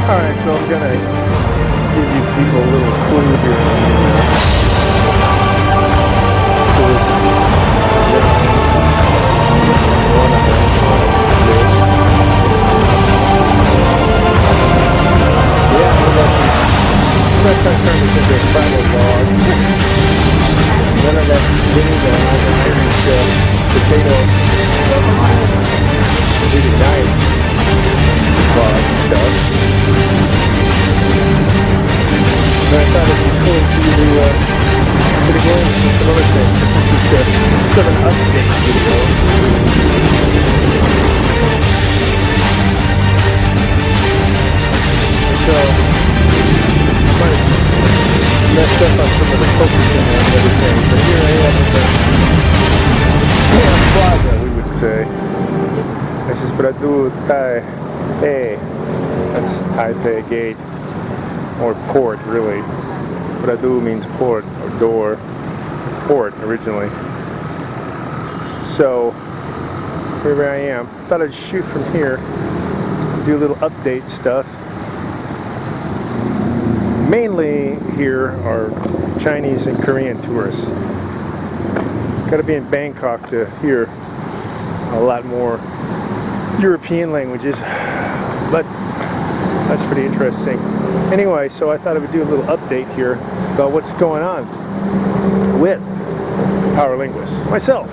Alright, so I'm gonna give you people a little clue here. I'm not trying to turn this into a travel vlog. None of that winning the Irish potato night vlog stuff. But I thought it'd be cool for you to go into some other things. This is sort of an update video. So I might have messed up on some of the focusing and everything, but here I am with the plaza, we would say. This is Bradu Taipei. That's Taipei Gate, or port, really. Bradu means port, or door. Port, originally. So, here I am. Thought I'd shoot from here, do a little update stuff. Mainly here are Chinese and Korean tourists. Gotta be in Bangkok to hear a lot more European languages, but that's pretty interesting. Anyway, so I thought I would do a little update here about what's going on with Power Linguist myself,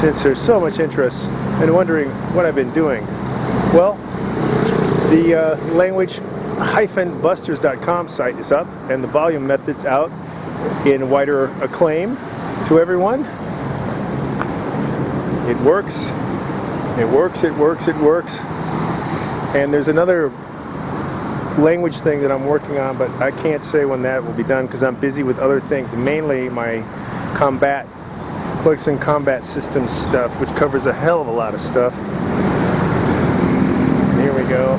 since there's so much interest and wondering what I've been doing. Well, the language-busters.com site is up, and the volume method's out in wider acclaim to everyone. It works. It works, it works, it works. And there's another language thing that I'm working on, but I can't say when that will be done because I'm busy with other things, mainly my Clugston combat systems stuff, which covers a hell of a lot of stuff. Here we go.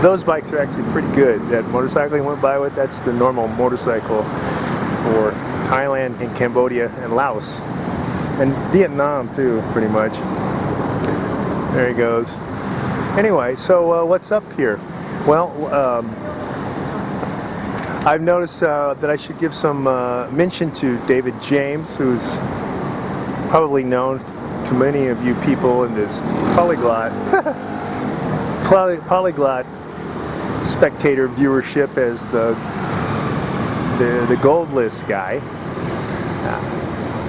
Those bikes are actually pretty good. That motorcycle you went by with, that's the normal motorcycle for Thailand and Cambodia and Laos. And Vietnam too, pretty much. There he goes. Anyway, so what's up here? Well, I've noticed that I should give some mention to David James, who's probably known to many of you people in this polyglot spectator viewership as the gold list guy.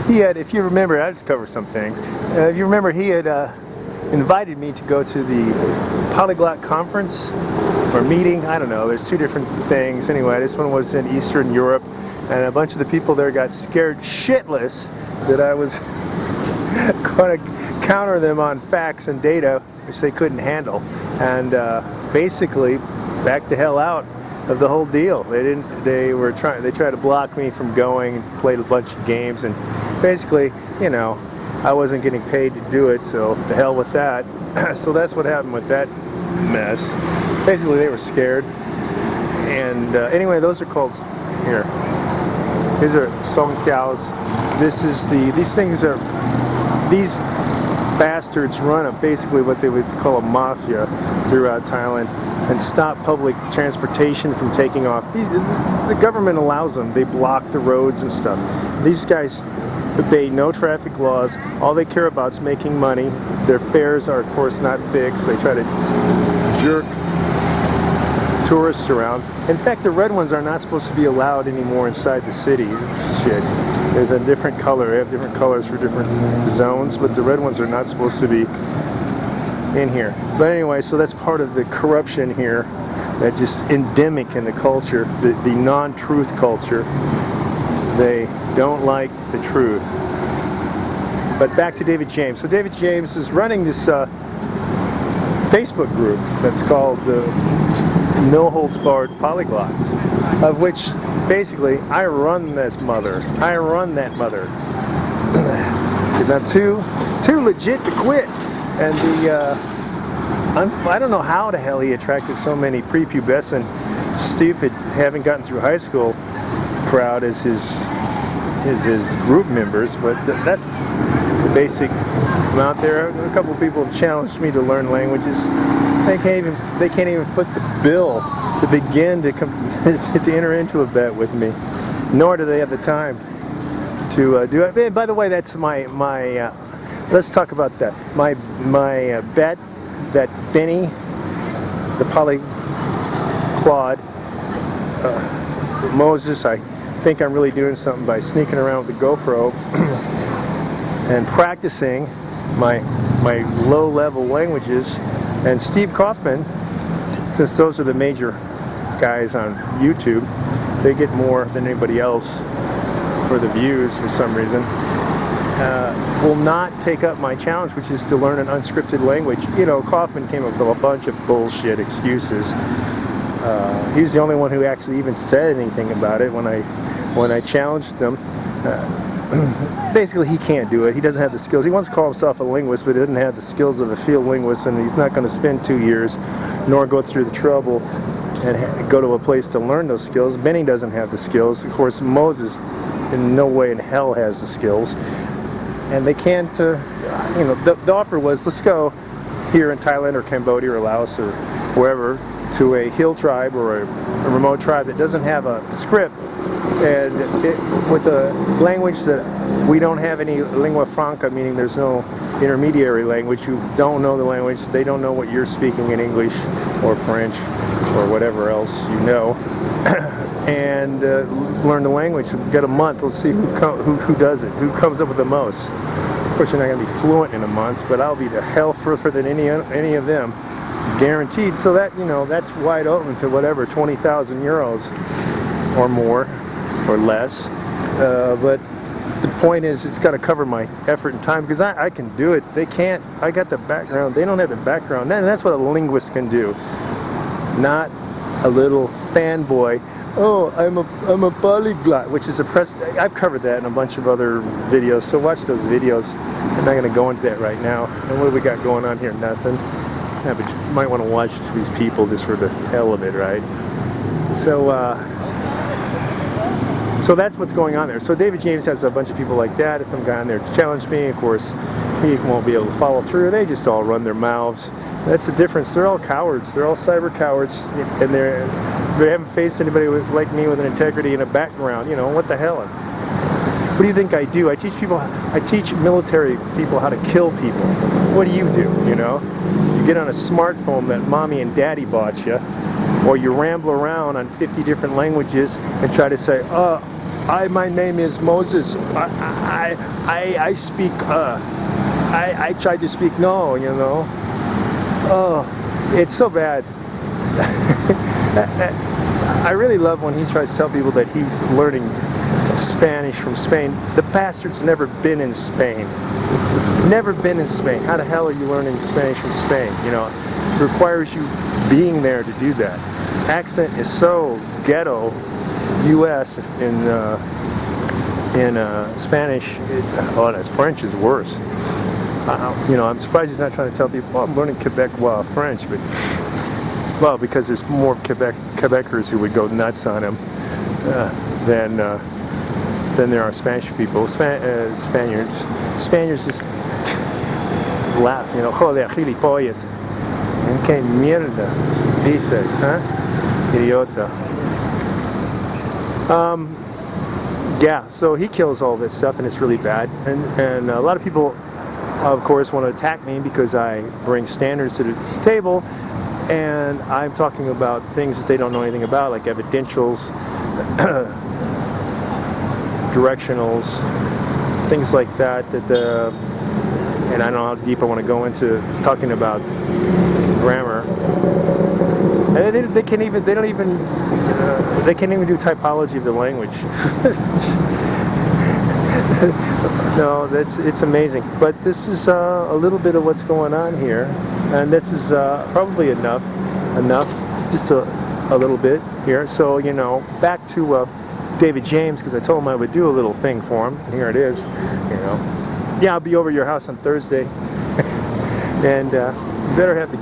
He had, if you remember, I just covered some things. If you remember, he had invited me to go to the polyglot conference or meeting. I don't know, there's two different things. Anyway, this one was in Eastern Europe, and a bunch of the people there got scared shitless that I was going to counter them on facts and data which they couldn't handle, and basically backed the hell out of the whole deal. They tried to block me from going, and played a bunch of games, and basically, you know, I wasn't getting paid to do it, so the hell with that. So that's what happened with that mess. Basically, they were scared. And anyway, those are called, here. These are song cows. These bastards run basically what they would call a mafia throughout Thailand and stop public transportation from taking off. The government allows them. They block the roads and stuff. These guys obey no traffic laws. All they care about is making money. Their fares are, of course, not fixed. They try to jerk tourists around. In fact, the red ones are not supposed to be allowed anymore inside the city. Shit. There's a different color. They have different colors for different zones, but the red ones are not supposed to be in here. But anyway, so that's part of the corruption here, that just endemic in the culture, the non-truth culture. They don't like the truth. But back to David James. So David James is running this Facebook group that's called the No Holds Barred Polyglot, of which basically I run this mother. I run that mother. Because I'm too legit to quit. And I don't know how the hell he attracted so many prepubescent, stupid, haven't gotten through high school crowd as his group members, but that's the basic amount there. A couple of people have challenged me to learn languages. They can't even foot the bill to begin to to enter into a bet with me, nor do they have the time to do it. And by the way, that's my let's talk about that. My bet that Benny, the polyglot Moses, I think I'm really doing something by sneaking around with the GoPro and practicing my low-level languages. And Steve Kaufman, since those are the major guys on YouTube, they get more than anybody else for the views for some reason, will not take up my challenge, which is to learn an unscripted language. You know, Kaufman came up with a bunch of bullshit excuses. He was the only one who actually even said anything about it when I challenged him. Basically, he can't do it. He doesn't have the skills. He wants to call himself a linguist, but he doesn't have the skills of a field linguist, and he's not going to spend 2 years nor go through the trouble and go to a place to learn those skills. Benny doesn't have the skills. Of course, Moses in no way in hell has the skills. And they can't, you know, the offer was, let's go here in Thailand or Cambodia or Laos or wherever to a hill tribe or a remote tribe that doesn't have a script, and with a language that we don't have any lingua franca, meaning there's no intermediary language. You don't know the language, they don't know what you're speaking in English or French or whatever else you know, and learn the language. Get a month, let's see who does it, who comes up with the most. Of course, you're not going to be fluent in a month, but I'll be the hell further than any of them, guaranteed. So that, you know, that's wide open to whatever, 20,000 euros or more or less. But the point is, it's got to cover my effort and time, because I can do it. They can't. I got the background. They don't have the background. And that's what a linguist can do, not a little fanboy. Oh, I'm a polyglot, which is a press. I've covered that in a bunch of other videos, so watch those videos. I'm not going to go into that right now. And what do we got going on here? Nothing. Yeah, but you might want to watch these people just for the hell of it, right? So, so that's what's going on there. So David James has a bunch of people like that. There's some guy on there to challenge me. Of course, he won't be able to follow through. They just all run their mouths. That's the difference. They're all cowards. They're all cyber cowards, and they haven't faced anybody like me with an integrity and a background. You know, what the hell? What do you think I do? I teach military people how to kill people. What do? You know, you get on a smartphone that mommy and daddy bought you, or you ramble around on 50 different languages and try to say, my name is Moses. I speak. I tried to speak. No, you know. Oh, it's so bad. I really love when he tries to tell people that he's learning Spanish from Spain. The bastard's never been in Spain. Never been in Spain. How the hell are you learning Spanish from Spain? You know, it requires you being there to do that. His accent is so ghetto, U.S. in Spanish. His French is worse. You know, I'm surprised he's not trying to tell people, oh, I'm learning Quebecois French, but, well, because there's more Quebecers who would go nuts on him than there are Spanish people. Spaniards just laugh, you know, joder, gilipollas. Que mierda, dices, huh? Idiota. Yeah, so he kills all this stuff, and it's really bad. And a lot of people, of course, want to attack me because I bring standards to the table, and I'm talking about things that they don't know anything about, like evidentials, directionals, things like that. And I don't know how deep I want to go into talking about grammar. And they can't even do typology of the language. No, it's amazing. But this is a little bit of what's going on here, and this is probably enough, just a little bit here. So, you know, back to David James, because I told him I would do a little thing for him. And here it is. You know, yeah, I'll be over your house on Thursday, and you better have the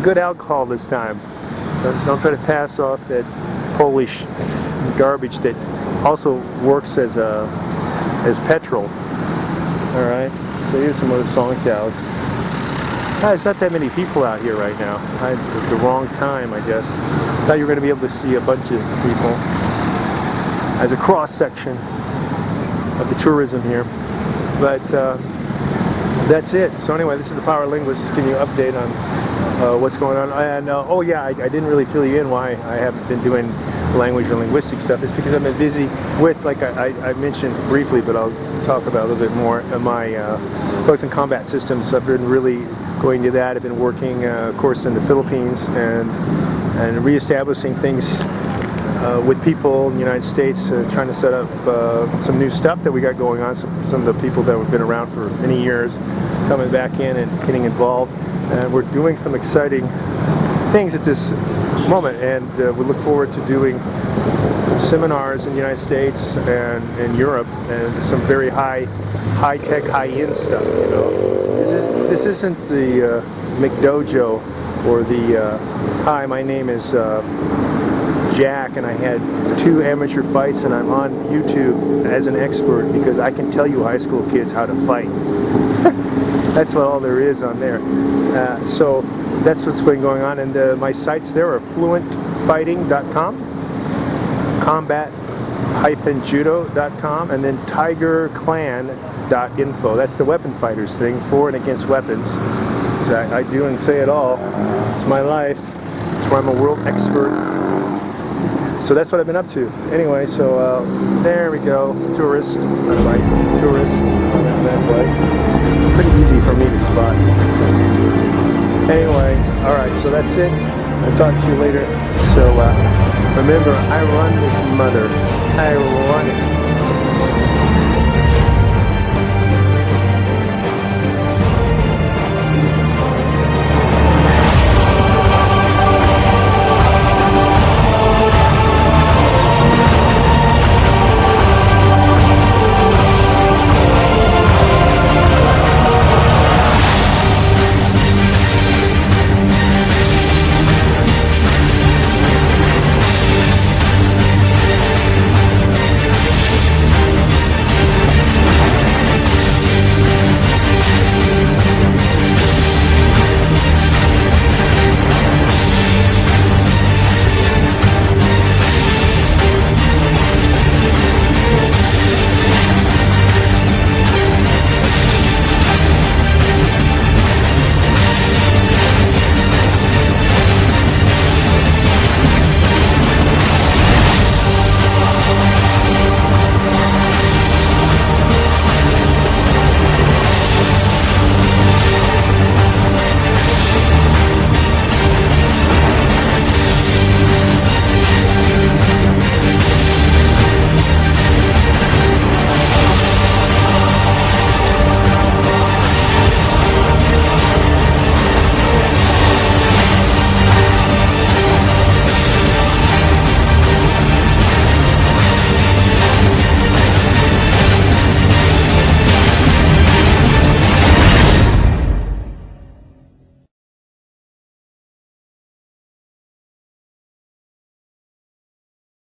good alcohol this time. Don't try to pass off that Polish garbage that also works as petrol. All right. So here's some other song cows. It's not that many people out here right now. At the wrong time, I guess. Thought you were going to be able to see a bunch of people as a cross-section of the tourism here. But that's it. So anyway, this is the Power of Linguist, just giving you an update on what's going on. And oh yeah, I didn't really fill you in why I haven't been doing language or linguistic stuff. It's because I've been busy with, like I mentioned briefly, but I'll talk about a little bit more, my close and combat systems. I've been really going to that. I've been working, of course, in the Philippines and reestablishing things with people in the United States, trying to set up some new stuff that we got going on. Some of the people that have been around for many years coming back in and getting involved. And we're doing some exciting things at this moment, and we look forward to doing seminars in the United States and in Europe, and some very high-tech, high-end stuff. You know, this isn't the McDojo or the hi, my name is Jack, and I had 2 amateur fights, and I'm on YouTube as an expert because I can tell you high school kids how to fight. That's what all there is on there. So that's what's been going on, and my sites there are fluentfighting.com, combat-judo.com, and then tigerclan.info. That's the weapon fighters thing, for and against weapons. So I do and say it all. It's my life. It's where I'm a world expert. So that's what I've been up to. Anyway, so there we go. Tourist, on the right. Tourist on that way. Pretty easy for me to spot. Anyway, alright, so that's it. I'll talk to you later. So remember, I run this mother. I run it.